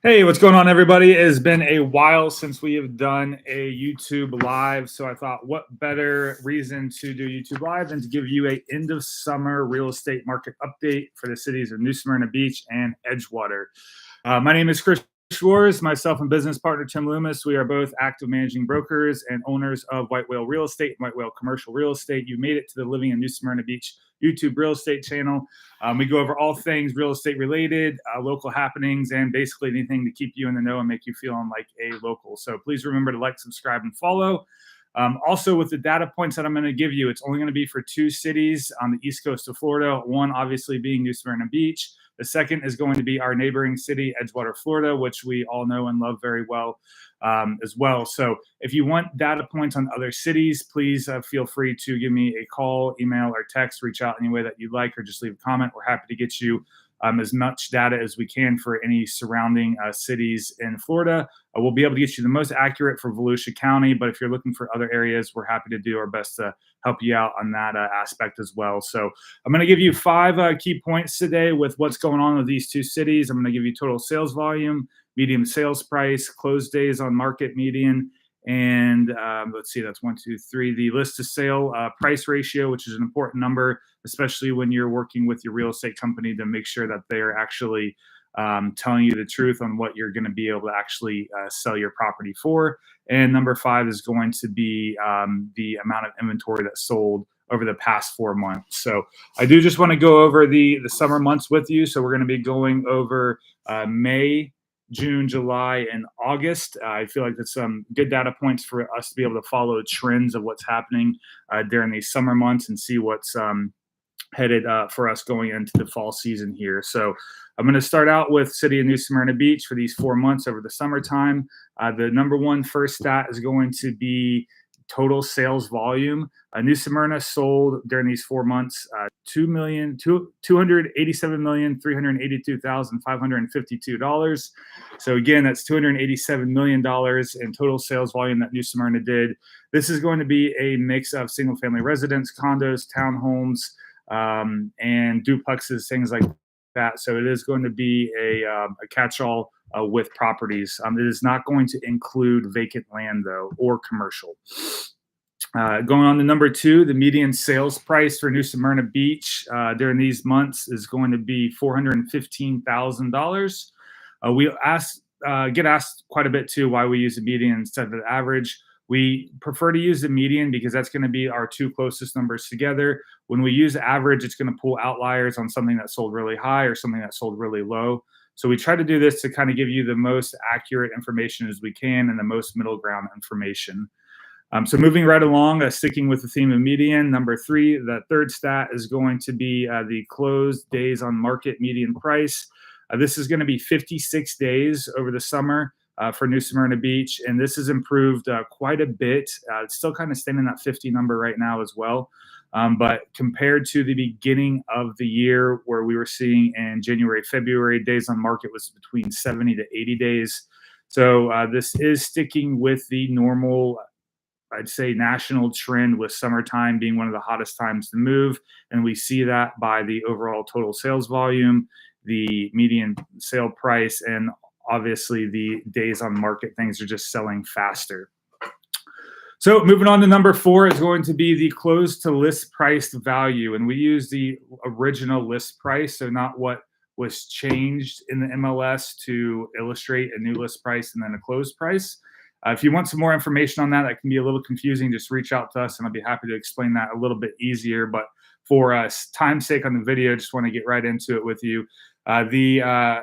Hey, what's going on, everybody? It has been a while since we have done a YouTube live, so I thought, what better reason to do YouTube live than to give you a end of summer real estate market update for the cities of New Smyrna Beach and Edgewater. My name is Chris Schwartz. Myself and business partner Tim Loomis. We are both active managing brokers and owners of White Whale Real Estate and White Whale Commercial Real Estate. You made it to the Living in New Smyrna Beach YouTube real estate channel. We go over all things real estate related, local happenings, and basically anything to keep you in the know and make you feel like a local. So please remember to like, subscribe, and follow. Also, with the data points that I'm going to give you, it's only going to be for two cities on the east coast of Florida. One, obviously, being New Smyrna Beach. The second is going to be our neighboring city, Edgewater, Florida, which we all know and love very well as well. So if you want data points on other cities, please feel free to give me a call, email, or text. Reach out any way that you'd like, or just leave a comment. We're happy to get you as much data as we can for any surrounding cities in Florida. We'll be able to get you the most accurate for Volusia County, but if you're looking for other areas, we're happy to do our best to help you out on that aspect as well. So I'm going to give you five key points today with what's going on with these two cities. I'm going to give you total sales volume, median sales price, close days on market median, and let's see, that's 1, 2, 3. The list to sale price ratio, which is an important number, especially when you're working with your real estate company, to make sure that they're actually telling you the truth on what you're going to be able to actually sell your property for. And number 5 is going to be the amount of inventory that's sold over the past 4 months. So I do just want to go over the summer months with you. So we're going to be going over May, June, July, and August. I feel like that's some good data points for us to be able to follow trends of what's happening during these summer months and see what's headed for us going into the fall season here. So I'm going to start out with City of New Smyrna Beach for these 4 months over the summertime. The number one first stat is going to be total sales volume. New Smyrna sold during these 4 months $287,382,552. So again, that's $287 million in total sales volume that New Smyrna did. This is going to be a mix of single-family residence, condos, townhomes, and duplexes, things like that. So it is going to be a catch-all with properties. It is not going to include vacant land, though, or commercial. Going on to number 2, the median sales price for New Smyrna Beach during these months is going to be $415,000. We get asked quite a bit, too, why we use the median instead of the average. We prefer to use the median because that's going to be our two closest numbers together. When we use average, it's going to pull outliers on something that sold really high or something that sold really low. So we try to do this to kind of give you the most accurate information as we can and the most middle ground information. So moving right along, sticking with the theme of median, number 3, the third stat is going to be the closed days on market median price. This is going to be 56 days over the summer for New Smyrna Beach, and this has improved quite a bit. It's still kind of staying in that 50 number right now as well. But compared to the beginning of the year where we were seeing in January, February, days on market was between 70 to 80 days. So this is sticking with the normal, I'd say, national trend with summertime being one of the hottest times to move. And we see that by the overall total sales volume, the median sale price, and obviously the days on market. Things are just selling faster. So moving on to number 4 is going to be the close to list price value. And we use the original list price, so not what was changed in the MLS to illustrate a new list price and then a closed price. If you want some more information on that, that can be a little confusing, just reach out to us and I'll be happy to explain that a little bit easier. But for time's sake on the video, just want to get right into it with you. The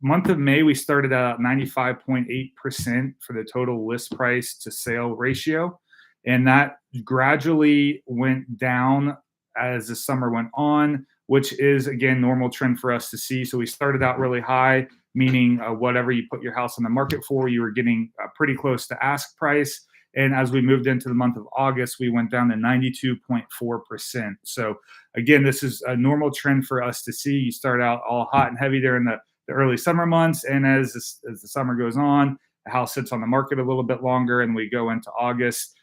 month of May, we started at 95.8% for the total list price to sale ratio. And that gradually went down as the summer went on, which is, again, normal trend for us to see. So we started out really high, meaning whatever you put your house on the market for, you were getting pretty close to ask price. And as we moved into the month of August, we went down to 92.4%. So again, this is a normal trend for us to see. You start out all hot and heavy there in the early summer months. And as the summer goes on, the house sits on the market a little bit longer and we go into August.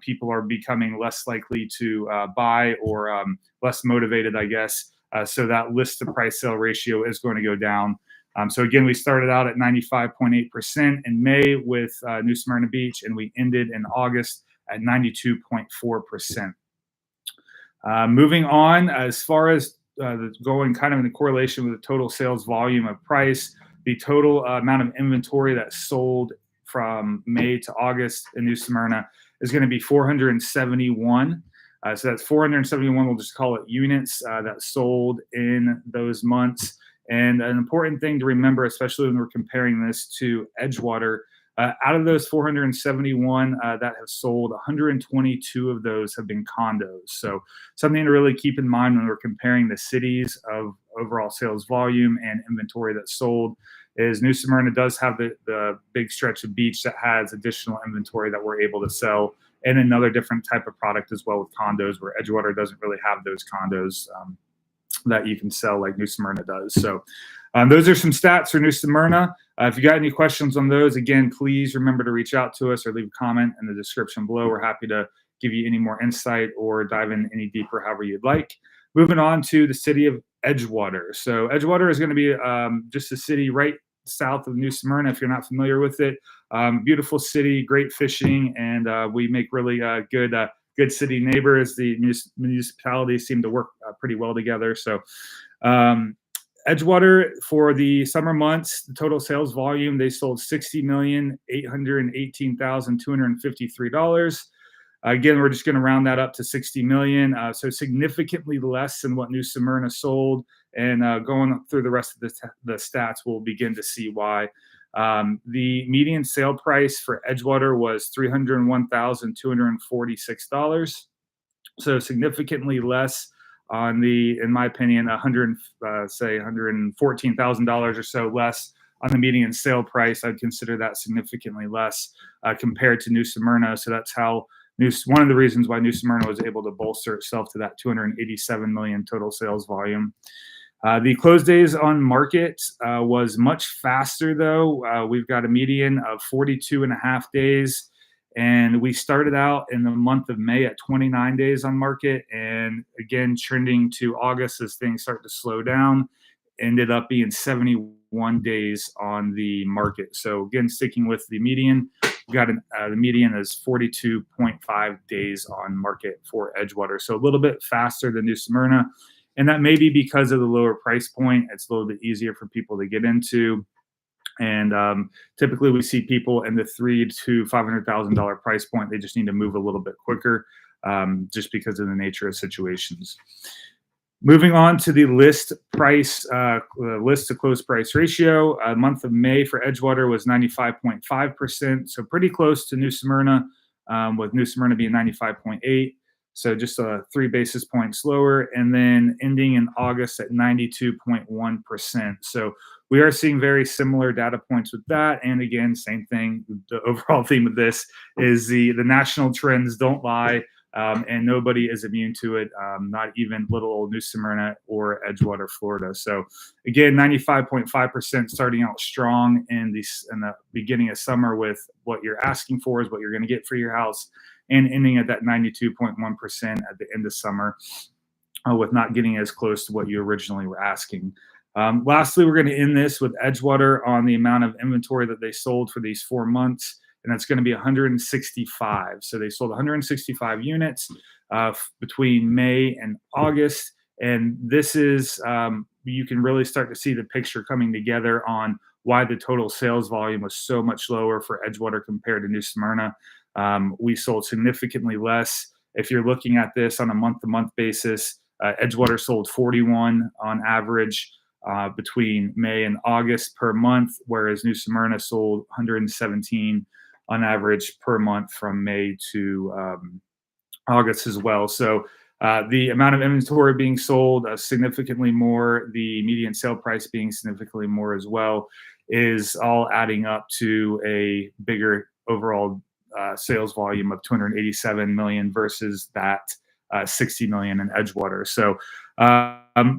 People are becoming less likely to buy or less motivated, I guess. So that list to price sale ratio is going to go down. So again, we started out at 95.8% in May with New Smyrna Beach, and we ended in August at 92.4%. Moving on, as far as going kind of in the correlation with the total sales volume of price, the total amount of inventory that sold from May to August in New Smyrna is going to be 471. So that's 471, we'll just call it units that sold in those months. And an important thing to remember, especially when we're comparing this to Edgewater, out of those 471 that have sold, 122 of those have been condos. So something to really keep in mind when we're comparing the cities of overall sales volume and inventory that's sold is New Smyrna does have the big stretch of beach that has additional inventory that we're able to sell, and another different type of product as well with condos, where Edgewater doesn't really have those condos that you can sell like New Smyrna does. So those are some stats for New Smyrna. If you got any questions on those, again, please remember to reach out to us or leave a comment in the description below. We're happy to give you any more insight or dive in any deeper, however you'd like. Moving on to the city of Edgewater. So Edgewater is going to be just a city right south of New Smyrna, if you're not familiar with it. Beautiful city, great fishing, and we make really good city neighbors. The municipalities seem to work pretty well together. So Edgewater, for the summer months, the total sales volume, they sold $60,818,253. Again, we're just going to round that up to 60 million. So significantly less than what New Smyrna sold. And going through the rest of the stats, we'll begin to see why. The median sale price for Edgewater was $301,246. So significantly less on the, in my opinion, $114,000 or so less on the median sale price. I'd consider that significantly less compared to New Smyrna. So that's how one of the reasons why New Smyrna was able to bolster itself to that 287 million total sales volume. The close days on market was much faster, though. We've got a median of 42.5 days. And we started out in the month of May at 29 days on market. And again, trending to August as things start to slow down, ended up being 71 days on the market. So again, sticking with the median, we got the median is 42.5 days on market for Edgewater. So a little bit faster than New Smyrna. And that may be because of the lower price point. It's a little bit easier for people to get into. And typically we see people in the $300,000 to $500,000 price point. They just need to move a little bit quicker just because of the nature of situations. Moving on to the list price, list to close price ratio. Month of May for Edgewater was 95.5%. So pretty close to New Smyrna, with New Smyrna being 95.8. So just 3 basis points lower, and then ending in August at 92.1%. So we are seeing very similar data points with that. And again, same thing. The overall theme of this is the national trends don't lie, and nobody is immune to it, not even little old New Smyrna or Edgewater, Florida. So again, 95.5% starting out strong in the beginning of summer with what you're asking for is what you're going to get for your house, and ending at that 92.1% at the end of summer with not getting as close to what you originally were asking. Lastly, we're going to end this with Edgewater on the amount of inventory that they sold for these 4 months, and that's going to be 165. So they sold 165 units between May and August, and this is, you can really start to see the picture coming together on why the total sales volume was so much lower for Edgewater compared to New Smyrna. We sold significantly less. If you're looking at this on a month-to-month basis, Edgewater sold 41 on average between May and August per month, whereas New Smyrna sold 117 on average per month from May to August as well. So the amount of inventory being sold significantly more, the median sale price being significantly more as well, is all adding up to a bigger overall sales volume of 287 million versus that 60 million in Edgewater. So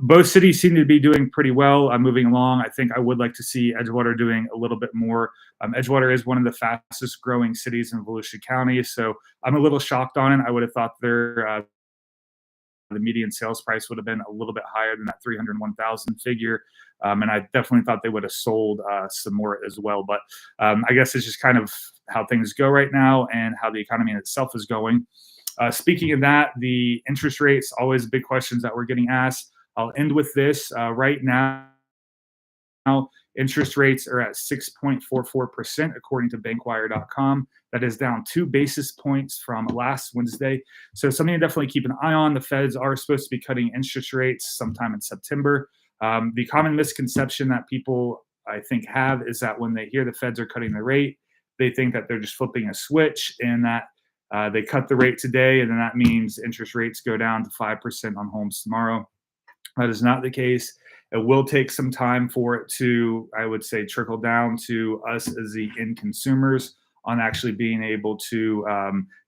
both cities seem to be doing pretty well moving along. I think I would like to see Edgewater doing a little bit more. Edgewater is one of the fastest growing cities in Volusia County, so I'm a little shocked on it. I would have thought their the median sales price would have been a little bit higher than that 301,000 figure. And I definitely thought they would have sold some more as well. But I guess it's just kind of how things go right now and how the economy in itself is going. Speaking of that, the interest rates, always big questions that we're getting asked. I'll end with this. Right now, interest rates are at 6.44%, according to bankwire.com. That is down 2 basis points from last Wednesday. So something to definitely keep an eye on. The Feds are supposed to be cutting interest rates sometime in September. The common misconception that people, I think, have is that when they hear the Feds are cutting the rate, they think that they're just flipping a switch and that they cut the rate today, and then that means interest rates go down to 5% on homes tomorrow. That is not the case. It will take some time for it to, I would say, trickle down to us as the end consumers on actually being able to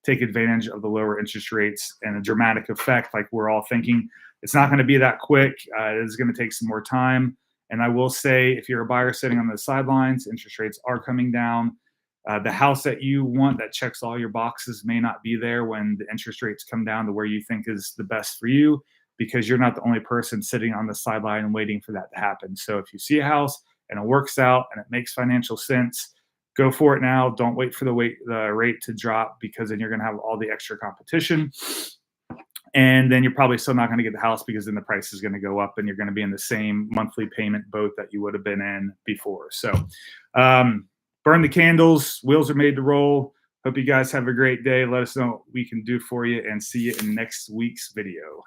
take advantage of the lower interest rates and a dramatic effect like we're all thinking. It's not going to be that quick. It is going to take some more time. And I will say, if you're a buyer sitting on the sidelines, interest rates are coming down. The house that you want that checks all your boxes may not be there when the interest rates come down to where you think is the best for you, because you're not the only person sitting on the sideline and waiting for that to happen. So if you see a house and it works out and it makes financial sense, go for it now. Don't wait for the rate to drop, because then you're going to have all the extra competition. And then you're probably still not going to get the house, because then the price is going to go up and you're going to be in the same monthly payment boat that you would have been in before. So burn the candles. Wheels are made to roll. Hope you guys have a great day. Let us know what we can do for you, and see you in next week's video.